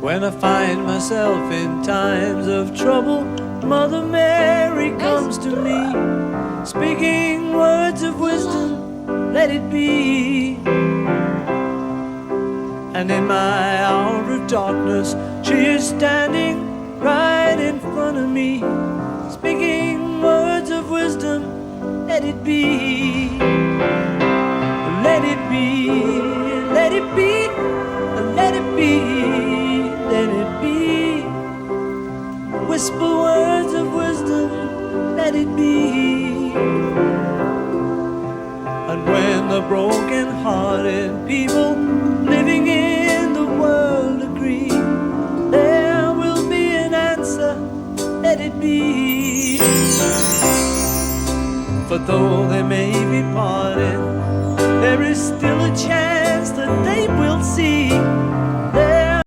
When I find myself in times of trouble, Mother Mary comes to me, speaking words of wisdom, let it be. And in my hour of darkness, she is standing right in front of me, speaking words of wisdom, let it be. Let it be, let it be, let it be, let it be. Whisper words of wisdom, let it be. And when the broken-hearted people living in the world agree, there will be an answer, let it be. For though they may be parted,